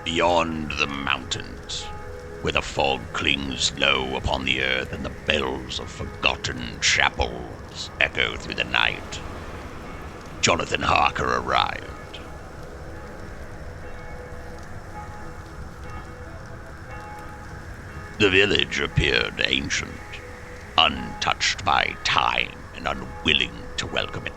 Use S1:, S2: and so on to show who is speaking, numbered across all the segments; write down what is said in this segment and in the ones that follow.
S1: Beyond the mountains, where the fog clings low upon the earth and the bells of forgotten chapels echo through the night, Jonathan Harker arrived. The village appeared ancient, untouched by time and unwilling to welcome it.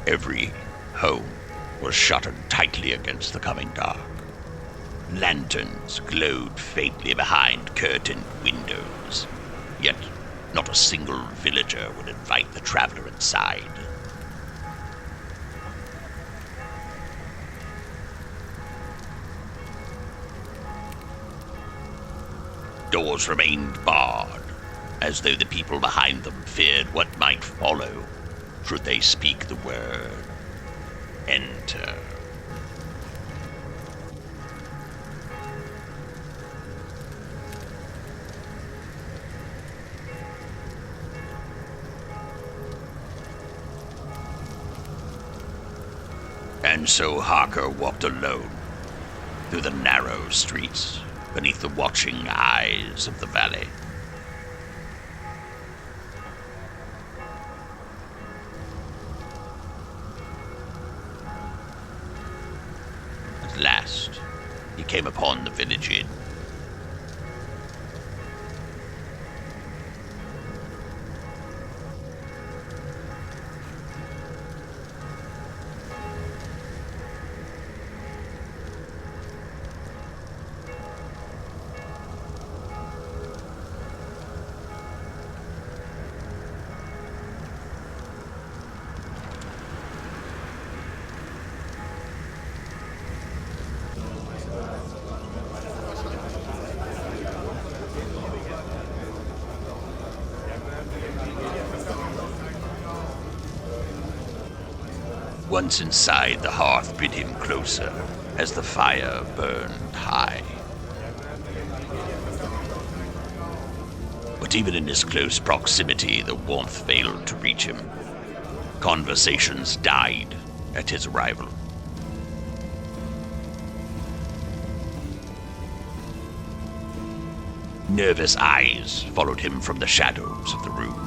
S1: Every home was shuttered tightly against the coming dark. Lanterns glowed faintly behind curtained windows, yet not a single villager would invite the traveler inside. Doors remained barred, as though the people behind them feared what might follow should they speak the word, enter. And so Harker walked alone through the narrow streets beneath the watching eyes of the valley. At last, he came upon the village inn. Once inside, the hearth bid him closer as the fire burned high. But even in his close proximity, the warmth failed to reach him. Conversations died at his arrival. Nervous eyes followed him from the shadows of the room.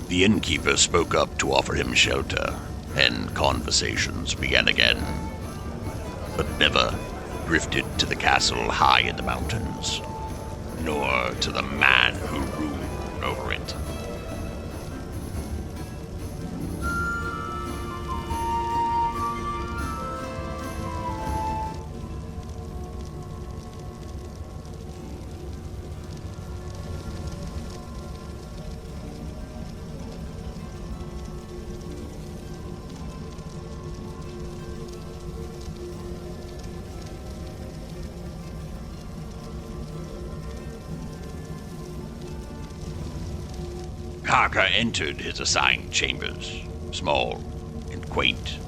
S1: The innkeeper spoke up to offer him shelter, and conversations began again, but never drifted to the castle high in the mountains, nor to the man who ruled over it. Harker entered his assigned chambers, small and quaint,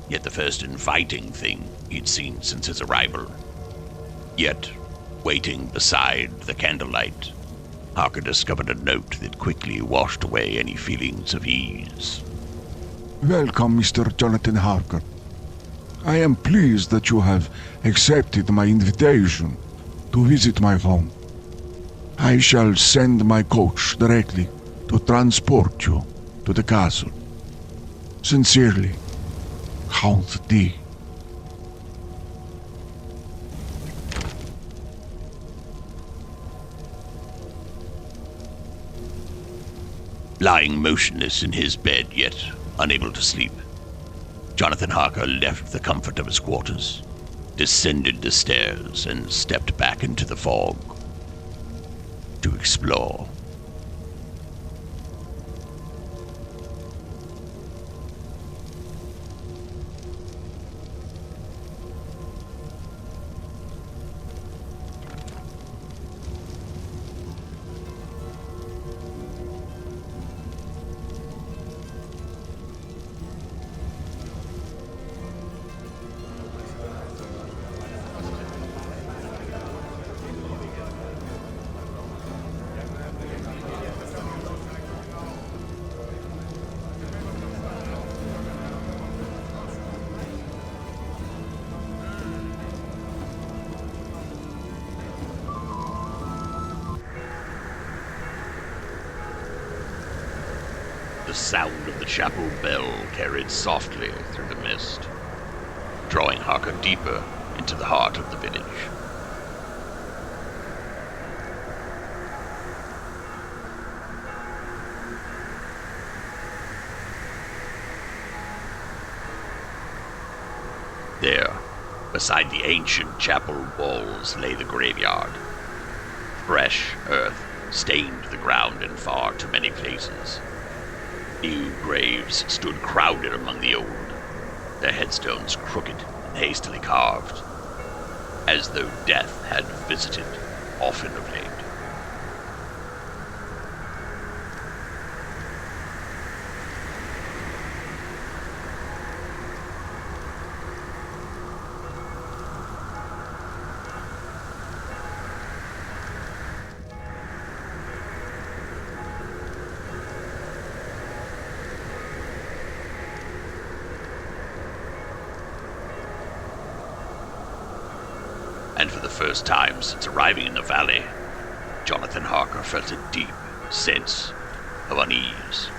S1: yet the first inviting thing he'd seen since his arrival. Yet, waiting beside the candlelight, Harker discovered a note that quickly washed away any feelings of ease.
S2: Welcome, Mr. Jonathan Harker. I am pleased that you have accepted my invitation to visit my home. I shall send my coach directly to transport you to the castle. Sincerely, Count D.
S1: Lying motionless in his bed, yet unable to sleep, Jonathan Harker left the comfort of his quarters, descended the stairs, and stepped back into the fog. to explore. The sound of the chapel bell carried softly through the mist, drawing Harker deeper into the heart of the village. There, beside the ancient chapel walls, lay the graveyard. Fresh earth stained the ground in far too many places. New graves stood crowded among the old, their headstones crooked and hastily carved, as though death had visited often of late. And for the first time since arriving in the valley, Jonathan Harker felt a deep sense of unease.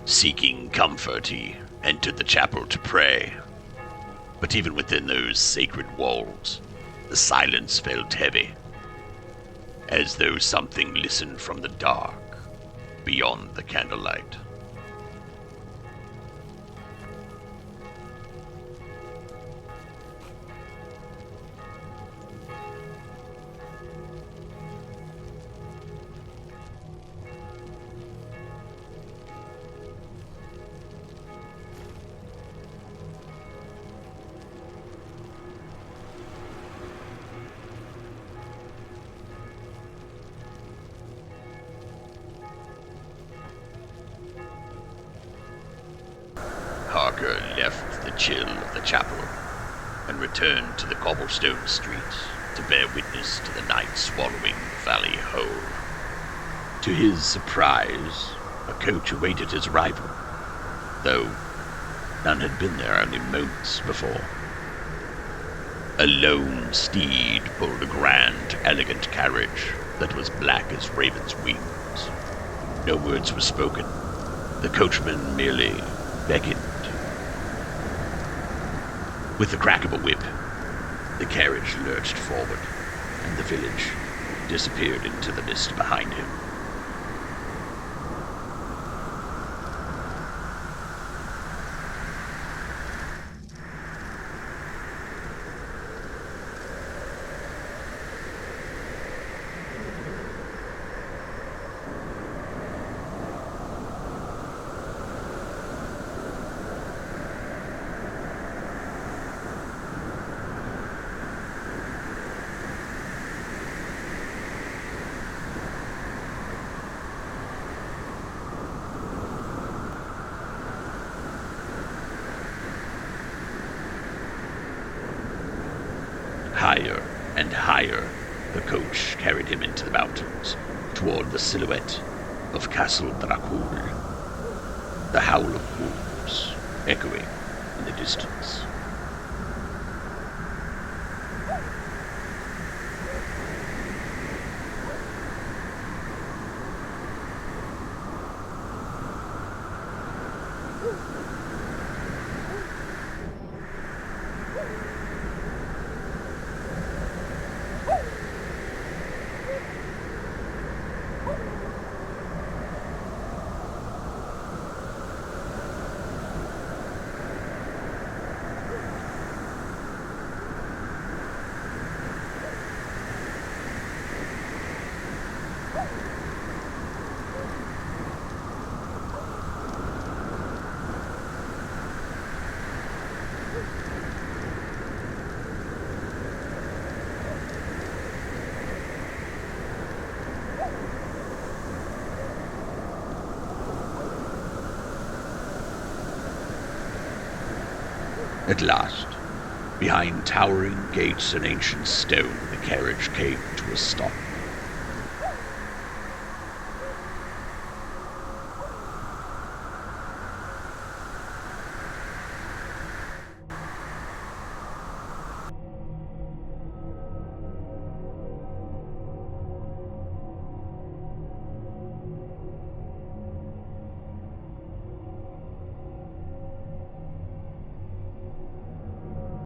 S1: Seeking comfort, he entered the chapel to pray. But even within those sacred walls, the silence felt heavy, as though something listened from the dark, beyond the candlelight. Harker left the chill of the chapel and returned to the cobblestone streets to bear witness to the night swallowing the valley whole. To his surprise, a coach awaited his arrival, though none had been there only moments before. A lone steed pulled a grand, elegant carriage that was black as raven's wings. No words were spoken. The coachman merely beckoned. With the crack of a whip, the carriage lurched forward, and the village disappeared into the mist behind him. Higher and higher, the coach carried him into the mountains, toward the silhouette of Castle Dracul, the howl of wolves echoing in the distance. At last, behind towering gates and ancient stone, the carriage came to a stop.